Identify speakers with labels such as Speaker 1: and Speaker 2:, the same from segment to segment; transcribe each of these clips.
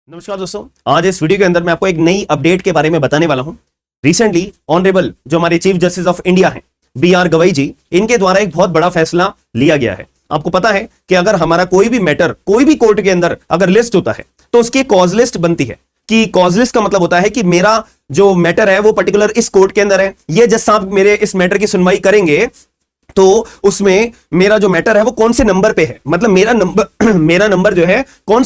Speaker 1: नमस्कार दोस्तों, आज इस वीडियो के अंदर मैं आपको एक नई अपडेट के बारे में बताने वाला हूं। रिसेंटली ऑनरेबल जो हमारे चीफ जस्टिस ऑफ इंडिया हैं BR गवई जी, इनके द्वारा एक बहुत बड़ा फैसला लिया गया है। आपको पता है कि अगर हमारा कोई भी मैटर कोई भी कोर्ट के अंदर अगर लिस्ट होता है तो उसकी कॉज लिस्ट बनती है। कि कॉज लिस्ट का मतलब होता है कि मेरा जो मैटर है वो पर्टिकुलर इस कोर्ट के अंदर है, ये जज साहब मेरे इस मैटर की सुनवाई करेंगे तो उसमें मेरा जो मैटर है वो कौन से नंबर पे है, मतलब मेरा नंबर जो है कौन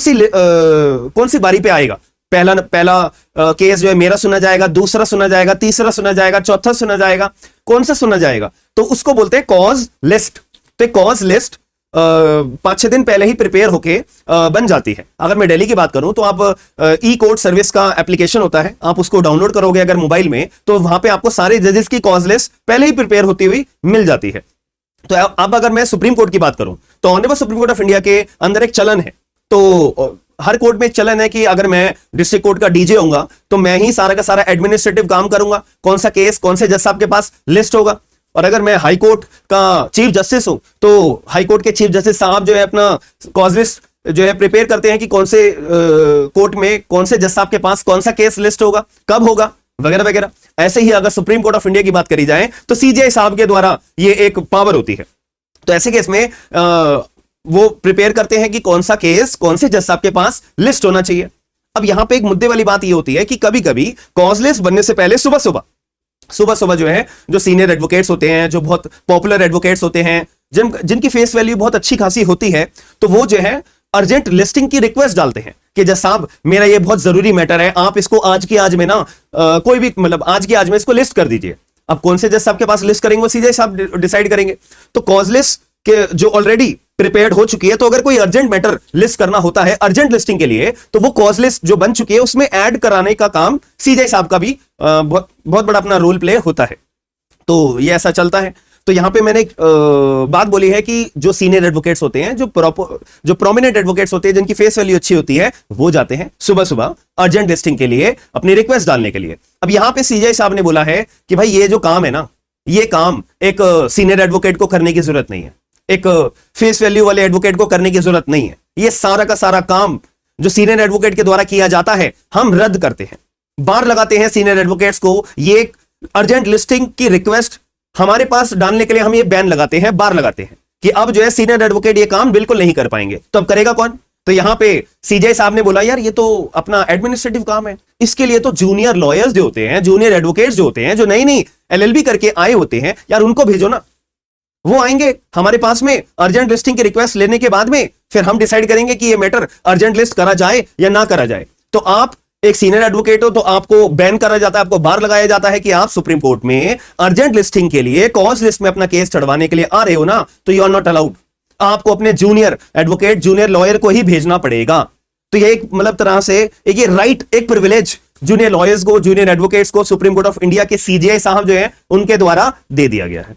Speaker 1: सी बारी पे आएगा। पहला केस जो है मेरा सुना जाएगा, दूसरा सुना जाएगा, तीसरा सुना जाएगा, चौथा सुना जाएगा, कौन सा सुना जाएगा, तो उसको बोलते हैं कॉज लिस्ट। तो कॉज लिस्ट 5-6 दिन पहले ही प्रिपेयर होके बन जाती है। अगर मैं दिल्ली की बात करूं तो आप ई कोर्ट सर्विस का एप्लीकेशन होता है, आप उसको डाउनलोड करोगे अगर मोबाइल में, तो वहां पे आपको सारे जजेस की कॉज लिस्ट पहले ही प्रिपेयर होती हुई मिल जाती है। तो अब अगर मैं सुप्रीम कोर्ट की बात करूं तो honourable supreme court of India के अंदर एक चलन है, तो हर कोर्ट में एक चलन है कि अगर मैं डिस्ट्रिक्ट कोर्ट का डीजे होऊंगा तो मैं ही सारा का सारा एडमिनिस्ट्रेटिव काम करूंगा, कौन सा केस कौन से जज साहब के पास लिस्ट होगा। और अगर मैं हाई कोर्ट का चीफ जस्टिस हूं तो हाई कोर्ट के चीफ जस्टिस साहब जो है अपना कॉज लिस्ट जो है प्रिपेयर करते हैं कि कौन से कोर्ट में कौन से जज साहब के पास कौन सा केस लिस्ट होगा, कब होगा, वगैरह वगैरह। ऐसे ही अगर सुप्रीम कोर्ट ऑफ इंडिया की बात करी जाए तो CJI साहब के द्वारा ये एक पावर होती है। तो ऐसे केस में वो प्रिपेयर करते हैं कि कौन सा केस कौन से जज साहब के पास लिस्ट होना चाहिए। अब यहां पे एक मुद्दे वाली बात ये होती है कि कभी कभी कॉज लिस्ट बनने से पहले सुबह सुबह जो है जो सीनियर एडवोकेट्स होते हैं, जो बहुत पॉपुलर एडवोकेट्स होते हैं, जिनकी फेस वैल्यू बहुत अच्छी खासी होती है, तो वो जो है अर्जेंट लिस्टिंग की रिक्वेस्ट डालते हैं कि जज साहब मेरा ये बहुत जरूरी मैटर है, आप इसको आज की आज में ना कोई भी मतलब आज की आज में इसको लिस्ट कर दीजिए। अब कौन से जज साहब के पास लिस्ट करेंगे वो CJI साहब डिसाइड करेंगे। तो कॉज लिस्ट के जो ऑलरेडी प्रिपेयर्ड हो चुकी है, तो अगर कोई अर्जेंट मैटर लिस्ट करना होता है अर्जेंट लिस्टिंग के लिए, तो वो कॉज लिस्ट जो बन चुकी है उसमें ऐड कराने का काम CJI साहब का भी बहुत बड़ा अपना रोल प्ले होता है। तो ये ऐसा चलता है। तो यहां पे मैंने एक बात बोली है कि जो सीनियर एडवोकेट्स होते हैं, जो प्रोमिनेंट एडवोकेट्स होते हैं, जिनकी फेस वैल्यू अच्छी होती है, वो जाते हैं सुबह सुबह अर्जेंट लिस्टिंग के लिए अपनी रिक्वेस्ट डालने के लिए। अब यहां पे CJI साहब ने बोला है कि भाई ये जो काम है ना, ये काम एक सीनियर एडवोकेट को करने की जरूरत नहीं है, एक फेस वैल्यू वाले एडवोकेट को करने की जरूरत नहीं है। ये सारा का सारा काम जो सीनियर एडवोकेट के द्वारा किया जाता है हम रद्द करते हैं, बार लगाते हैं सीनियर एडवोकेट्स को। ये अर्जेंट लिस्टिंग की रिक्वेस्ट हमारे पास डालने के लिए हम ये बैन लगाते हैं, बार लगाते हैं कि अब जो है सीनियर एडवोकेट ये काम बिल्कुल नहीं कर पाएंगे। तो अब करेगा कौन? तो यहां पे CJI साहब ने बोला यार ये तो अपना एडमिनिस्ट्रेटिव काम है, इसके लिए तो जूनियर लॉयर्स जो होते हैं, जूनियर एडवोकेट्स जो होते हैं, जो नई LLB करके आए होते हैं, यार उनको भेजो ना, वो आएंगे हमारे पास में अर्जेंट लिस्टिंग की रिक्वेस्ट लेने के बाद में, फिर हम डिसाइड करेंगे कि ये मैटर अर्जेंट लिस्ट करा जाए या ना करा जाए। तो आप एक सीनियर एडवोकेट हो तो आपको बैन करा जाता है, आपको बार लगाया जाता है कि आप सुप्रीम कोर्ट में अर्जेंट लिस्टिंग के लिए कॉज लिस्ट में अपना केस चढ़वाने के लिए आ रहे हो ना, तो यू आर नॉट अलाउड। आपको अपने जूनियर एडवोकेट, जूनियर लॉयर को ही भेजना पड़ेगा। तो ये एक मतलब तरह से एक ये राइट, एक प्रिविलेज जूनियर लॉयर्स को, जूनियर एडवोकेट्स को सुप्रीम कोर्ट ऑफ इंडिया के CJI साहब जो है उनके द्वारा दे दिया गया है।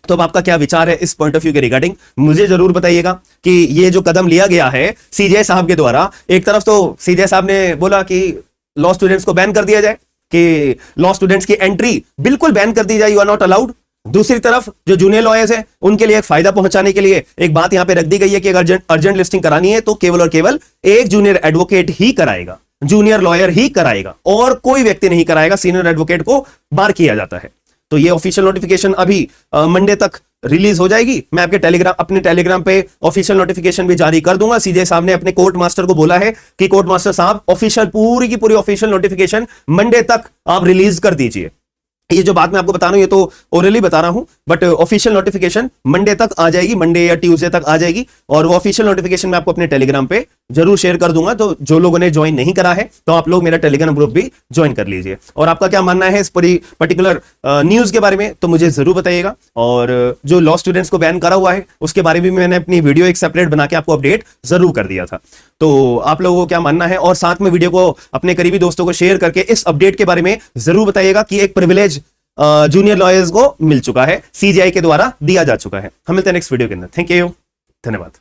Speaker 1: तो अब आपका क्या विचार है इस पॉइंट ऑफ व्यू के रिगार्डिंग, मुझे जरूर बताइएगा कि ये जो कदम लिया गया है CJI साहब के द्वारा। एक तरफ तो CJI साहब ने बोला कि लॉ स्टूडेंट्स को बैन कर दिया जाए, कि लॉ स्टूडेंट्स की एंट्री बिल्कुल बैन कर दी जाए, यू आर नॉट अलाउड। दूसरी तरफ जो जूनियर लॉयर्स हैं उनके लिए एक फायदा पहुंचाने के लिए एक बात यहां पे रख दी गई है कि अगर अर्जेंट लिस्टिंग करानी है तो केवल और केवल एक जूनियर एडवोकेट ही कराएगा, जूनियर लॉयर ही कराएगा, और कोई व्यक्ति नहीं कराएगा। सीनियर एडवोकेट को बार किया जाता है। तो ये ऑफिशियल नोटिफिकेशन अभी मंडे तक रिलीज हो जाएगी। मैं आपके अपने टेलीग्राम पे ऑफिशियल नोटिफिकेशन भी जारी कर दूंगा। CJI साहब ने अपने कोर्ट मास्टर को बोला है कि कोर्ट मास्टर साहब ऑफिशियल पूरी की पूरी ऑफिशियल नोटिफिकेशन मंडे तक आप रिलीज कर दीजिए। ये जो बात मैं आपको बता रहा हूं ये तो ओरली बता रहा हूं, बट ऑफिशियल नोटिफिकेशन मंडे तक आ जाएगी, मंडे या ट्यूसडे तक आ जाएगी। और वो ऑफिशियल नोटिफिकेशन मैं आपको अपने टेलीग्राम पे जरूर शेयर कर दूंगा। तो जो लोगों ने ज्वाइन नहीं करा है तो आप लोग मेरा टेलीग्राम ग्रुप भी ज्वाइन कर लीजिए। और आपका क्या मानना है इस पूरी पर्टिकुलर न्यूज के बारे में तो मुझे जरूर बताइएगा। और जो लॉ स्टूडेंट्स को बैन करा हुआ है उसके बारे में मैंने अपनी वीडियो एक सेपरेट बना के आपको अपडेट जरूर कर दिया था। तो आप लोगों को क्या मानना है, और साथ में वीडियो को अपने करीबी दोस्तों को शेयर करके इस अपडेट के बारे में जरूर बताइएगा कि एक प्रिविलेज जूनियर लॉयर्स को मिल चुका है, CJI के द्वारा दिया जा चुका है। हम मिलते हैं नेक्स्ट वीडियो के अंदर। थैंक यू, धन्यवाद।